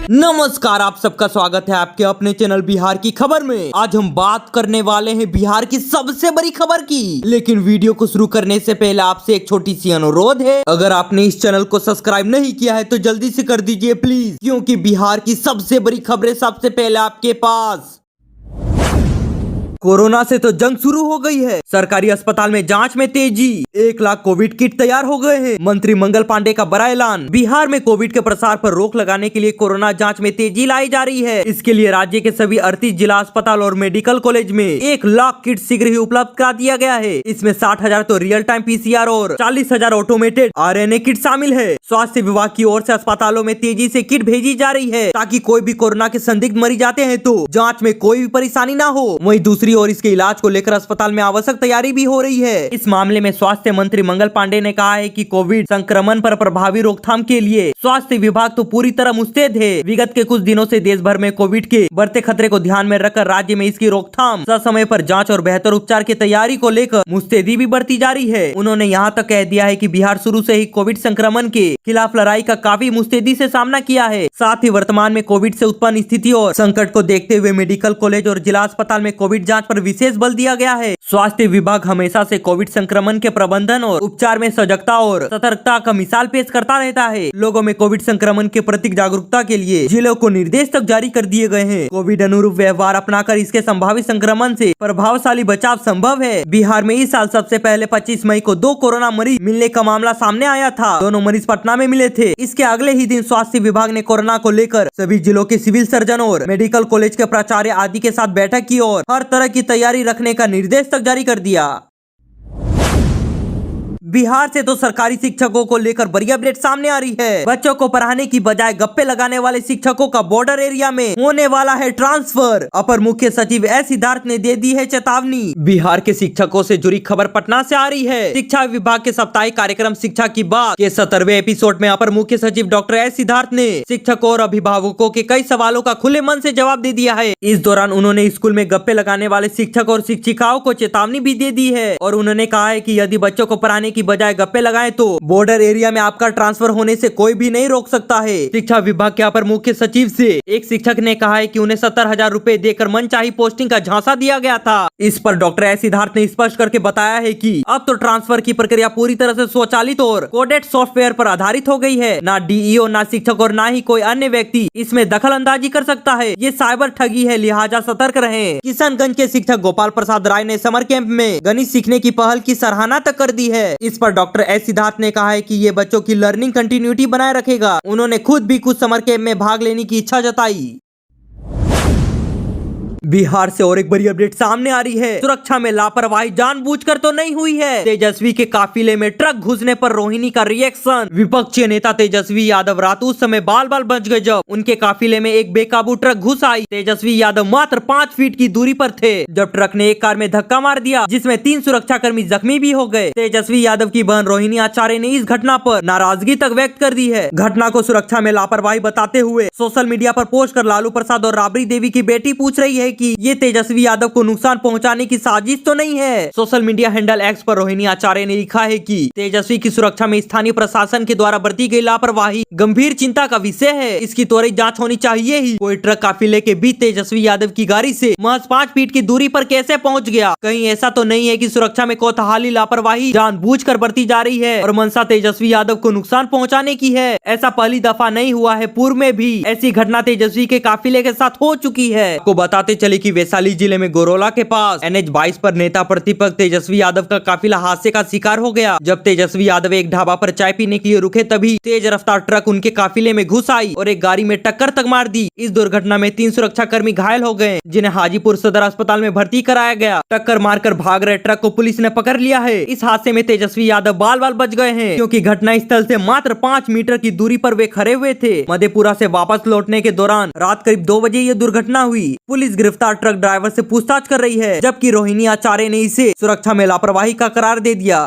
नमस्कार, आप सबका स्वागत है आपके अपने चैनल बिहार की खबर में। आज हम बात करने वाले हैं बिहार की सबसे बड़ी खबर की। लेकिन वीडियो को शुरू करने से पहले आपसे एक छोटी सी अनुरोध है, अगर आपने इस चैनल को सब्सक्राइब नहीं किया है तो जल्दी से कर दीजिए प्लीज, क्योंकि बिहार की सबसे बड़ी खबरें सबसे पहले आपके पास। कोरोना से तो जंग शुरू हो गई है। सरकारी अस्पताल में जांच में तेजी। 1 लाख कोविड किट तैयार हो गए हैं। मंत्री मंगल पांडे का बड़ा ऐलान। बिहार में कोविड के प्रसार पर रोक लगाने के लिए कोरोना जांच में तेजी लाई जा रही है। इसके लिए राज्य के सभी 38 जिला अस्पताल और मेडिकल कॉलेज में 1 लाख किट शीघ्र ही उपलब्ध करा दिया गया है। इसमें 60,000 तो रियल टाइम PCR और 40,000 ऑटोमेटेड RNA किट शामिल है। स्वास्थ्य विभाग की ओर से अस्पतालों में तेजी से किट भेजी जा रही है, ताकि कोई भी कोरोना के संदिग्ध मरीज आते हैं तो जाँच में कोई भी परेशानी न हो। वहीं दूसरी और इसके इलाज को लेकर अस्पताल में आवश्यक तैयारी भी हो रही है। इस मामले में स्वास्थ्य मंत्री मंगल पांडे ने कहा है कि कोविड संक्रमण पर प्रभावी रोकथाम के लिए स्वास्थ्य विभाग तो पूरी तरह मुस्तैद है। विगत के कुछ दिनों से देश भर में कोविड के बढ़ते खतरे को ध्यान में रखकर राज्य में इसकी रोकथाम, समय पर जांच और बेहतर उपचार की तैयारी को लेकर मुस्तैदी भी बढ़ती जा रही है। उन्होंने यहाँ तक कह दिया है कि बिहार शुरू से ही कोविड संक्रमण के खिलाफ लड़ाई का काफी मुस्तैदी से सामना किया है। साथ ही वर्तमान में कोविड से उत्पन्न स्थिति और संकट को देखते हुए मेडिकल कॉलेज और जिला अस्पताल में कोविड जांच पर विशेष बल दिया गया है। स्वास्थ्य विभाग हमेशा से कोविड संक्रमण के प्रबंधन और उपचार में सजगता और सतर्कता का मिसाल पेश करता रहता है। लोगों में कोविड संक्रमण के प्रति जागरूकता के लिए जिलों को निर्देश तक जारी कर दिए गए हैं। कोविड अनुरूप व्यवहार अपनाकर इसके संभावित संक्रमण से प्रभावशाली बचाव संभव है। बिहार में इस साल सबसे पहले 25 मई को 2 कोरोना मरीज मिलने का मामला सामने आया था। दोनों मरीज पटना में मिले थे। इसके अगले ही दिन स्वास्थ्य विभाग ने कोरोना को लेकर सभी जिलों के सिविल सर्जन और मेडिकल कॉलेज के प्राचार्य आदि के साथ बैठक की और हर तरह की तैयारी रखने का निर्देश तक जारी कर दिया। बिहार से तो सरकारी शिक्षकों को लेकर बड़ी अपडेट सामने आ रही है। बच्चों को पढ़ाने की बजाय गप्पे लगाने वाले शिक्षकों का बॉर्डर एरिया में होने वाला है ट्रांसफर। अपर मुख्य सचिव एस सिद्धार्थ ने दे दी है चेतावनी। बिहार के शिक्षकों से जुड़ी खबर पटना से आ रही है। शिक्षा विभाग के साप्ताहिक कार्यक्रम शिक्षा की बात के 17वें एपिसोड में अपर मुख्य सचिव डॉक्टर एस सिद्धार्थ ने शिक्षकों और अभिभावकों के कई सवालों का खुले मन से जवाब दे दिया है। इस दौरान उन्होंने स्कूल में गप्पे लगाने वाले शिक्षक और शिक्षिकाओं को चेतावनी भी दे दी है और उन्होंने कहा है कि यदि बच्चों को पढ़ाने की बजाय गप्पे लगाएं तो बॉर्डर एरिया में आपका ट्रांसफर होने से कोई भी नहीं रोक सकता है। शिक्षा विभाग के अपर मुख्य सचिव से एक शिक्षक ने कहा है कि उन्हें 70,000 रुपए देकर मनचाही पोस्टिंग का झांसा दिया गया था। इस पर डॉक्टर एस सिद्धार्थ ने स्पष्ट करके बताया है कि अब तो ट्रांसफर की प्रक्रिया पूरी तरह से स्वचालित और कोडेड सॉफ्टवेयर पर आधारित हो गई है। ना DEO, ना शिक्षक और ना ही कोई अन्य व्यक्ति इसमें दखल अंदाजी कर सकता है। ये साइबर ठगी है, लिहाजा सतर्क रहें। किशनगंज के शिक्षक गोपाल प्रसाद राय ने समर कैंप में गणित सीखने की पहल की सराहना तक कर दी है। इस पर डॉक्टर एस सिद्धार्थ ने कहा है कि ये बच्चों की लर्निंग कंटिन्यूटी बनाए रखेगा। उन्होंने खुद भी कुछ समर कैंप में भाग लेने की इच्छा जताई। बिहार से और एक बड़ी अपडेट सामने आ रही है। सुरक्षा में लापरवाही जानबूझकर तो नहीं हुई है। तेजस्वी के काफिले में ट्रक घुसने पर रोहिणी का रिएक्शन। विपक्षी नेता तेजस्वी यादव रात उस समय बाल बाल बच गए जब उनके काफिले में एक बेकाबू ट्रक घुस आई। तेजस्वी यादव मात्र 5 फीट की दूरी पर थे जब ट्रक ने एक कार में धक्का मार दिया, जिसमें 3 सुरक्षा कर्मी जख्मी भी हो गए। तेजस्वी यादव की बहन रोहिणी आचार्य ने इस घटना पर नाराजगी तक व्यक्त कर दी है। घटना को सुरक्षा में लापरवाही बताते हुए सोशल मीडिया पर पोस्ट कर लालू प्रसाद और राबड़ी देवी की बेटी पूछ रही है कि ये तेजस्वी यादव को नुकसान पहुंचाने की साजिश तो नहीं है। सोशल मीडिया हैंडल एक्स पर रोहिणी आचार्य ने लिखा है कि तेजस्वी की सुरक्षा में स्थानीय प्रशासन के द्वारा बरती गई लापरवाही गंभीर चिंता का विषय है। इसकी त्वरित जांच होनी चाहिए ही। कोई ट्रक काफिले के बीच तेजस्वी यादव की गाड़ी से महज 5 फीट की दूरी पर कैसे पहुंच गया? कहीं ऐसा तो नहीं है कि सुरक्षा में कोताहाली लापरवाही जानबूझकर बरती जा रही है और मंशा तेजस्वी यादव को नुकसान पहुँचाने की है? ऐसा पहली दफा नहीं हुआ है, पूर्व में भी ऐसी घटना तेजस्वी के काफिले के साथ हो चुकी है। आपको बताते चले कि वैशाली जिले में गोरोला के पास NH-22 पर नेता प्रतिपक्ष तेजस्वी यादव का काफिला हादसे का शिकार हो गया। जब तेजस्वी यादव एक ढाबा पर चाय पीने के लिए रुके, तभी तेज रफ्तार ट्रक उनके काफिले में घुस आई और एक गाड़ी में टक्कर तक मार दी। इस दुर्घटना में 3 सुरक्षा कर्मी घायल हो गए, जिन्हें हाजीपुर सदर अस्पताल में भर्ती कराया गया। टक्कर मारकर भाग रहे ट्रक को पुलिस ने पकड़ लिया है। इस हादसे में तेजस्वी यादव बाल बाल बच गए हैं, क्योंकि घटना स्थल से मात्र 5 मीटर की दूरी पर वे खड़े हुए थे। मधेपुरा से वापस लौटने के दौरान रात करीब 2 बजे ये दुर्घटना हुई। पुलिस गिरफ्तार ट्रक ड्राइवर से पूछताछ कर रही है, जबकि रोहिणी आचार्य ने इसे सुरक्षा में लापरवाही का करार दे दिया।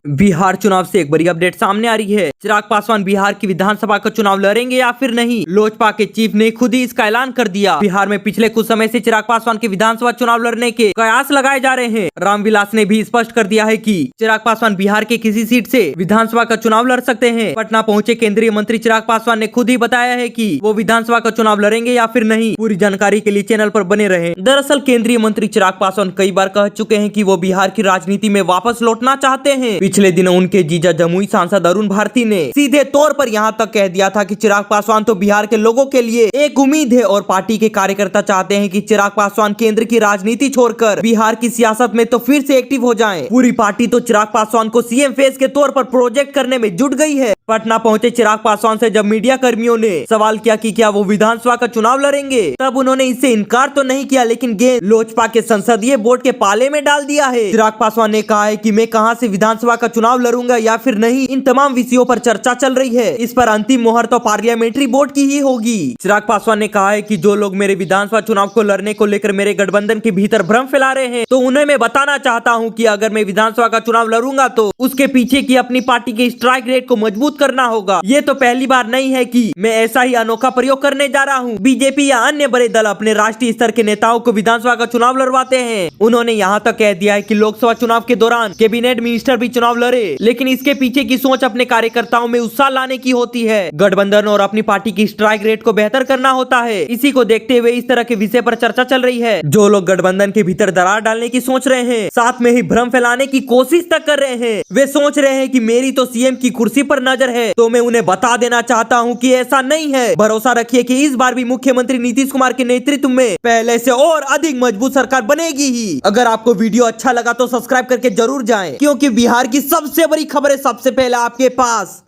बिहार चुनाव से एक बड़ी अपडेट सामने आ रही है। चिराग पासवान बिहार की विधानसभा का चुनाव लड़ेंगे या फिर नहीं। लोजपा के चीफ ने खुद ही इसका ऐलान कर दिया। बिहार में पिछले कुछ समय से चिराग पासवान के विधानसभा चुनाव लड़ने के कयास लगाए जा रहे हैं। रामविलास ने भी स्पष्ट कर दिया है कि चिराग पासवान बिहार के किसी सीट से विधानसभा का चुनाव लड़ सकते हैं। पटना पहुंचे केंद्रीय मंत्री चिराग पासवान ने खुद ही बताया है कि वो विधानसभा का चुनाव लड़ेंगे या फिर नहीं। पूरी जानकारी के लिए चैनल पर बने रहें। दरअसल केंद्रीय मंत्री चिराग पासवान कई बार कह चुके हैं कि वो बिहार की राजनीति में वापस लौटना चाहते हैं। पिछले दिनों उनके जीजा जमुई सांसद अरुण भारती ने सीधे तौर पर यहां तक कह दिया था कि चिराग पासवान तो बिहार के लोगों के लिए एक उम्मीद है और पार्टी के कार्यकर्ता चाहते हैं कि चिराग पासवान केंद्र की राजनीति छोड़कर बिहार की सियासत में तो फिर से एक्टिव हो जाएं। पूरी पार्टी तो चिराग पासवान को सीएम फेस के तौर पर प्रोजेक्ट करने में जुट गई है। पटना पहुंचे चिराग पासवान से जब मीडिया कर्मियों ने सवाल किया कि क्या वो विधानसभा का चुनाव लड़ेंगे, तब उन्होंने इससे इनकार तो नहीं किया, लेकिन गेंद लोजपा के संसदीय बोर्ड के पाले में डाल दिया है। चिराग पासवान ने कहा है कि मैं कहां से विधानसभा का चुनाव लड़ूंगा या फिर नहीं, इन तमाम विषयों पर चर्चा चल रही है। इस पर अंतिम मोहर तो पार्लियामेंट्री बोर्ड की ही होगी। चिराग पासवान ने कहा है कि जो लोग मेरे विधानसभा चुनाव को लड़ने को लेकर मेरे गठबंधन के भीतर भ्रम फैला रहे हैं, तो उन्हें मैं बताना चाहता हूँ कि अगर मैं विधानसभा का चुनाव लड़ूंगा तो उसके पीछे की अपनी पार्टी के स्ट्राइक रेट को मजबूत करना होगा। ये तो पहली बार नहीं है कि मैं ऐसा ही अनोखा प्रयोग करने जा रहा हूँ। बीजेपी या अन्य बड़े दल अपने राष्ट्रीय स्तर के नेताओं को विधानसभा का चुनाव लड़वाते हैं। उन्होंने यहाँ तक कह दिया है कि लोकसभा चुनाव के दौरान कैबिनेट मिनिस्टर भी चुनाव लड़े, लेकिन इसके पीछे की सोच अपने कार्यकर्ताओं में उत्साह लाने की होती है। गठबंधन और अपनी पार्टी की स्ट्राइक रेट को बेहतर करना होता है। इसी को देखते हुए इस तरह के विषय पर चर्चा चल रही है। जो लोग गठबंधन के भीतर दरार डालने की सोच रहे हैं, साथ में ही भ्रम फैलाने की कोशिश तक कर रहे हैं, वे सोच रहे हैं कि मेरी तो सीएम की कुर्सी पर नजर है, तो मैं उन्हें बता देना चाहता हूं कि ऐसा नहीं है। भरोसा रखिए कि इस बार भी मुख्यमंत्री नीतीश कुमार के नेतृत्व में पहले से और अधिक मजबूत सरकार बनेगी ही। अगर आपको वीडियो अच्छा लगा तो सब्सक्राइब करके जरूर जाएं, क्योंकि बिहार की सबसे बड़ी खबरें सबसे पहले आपके पास।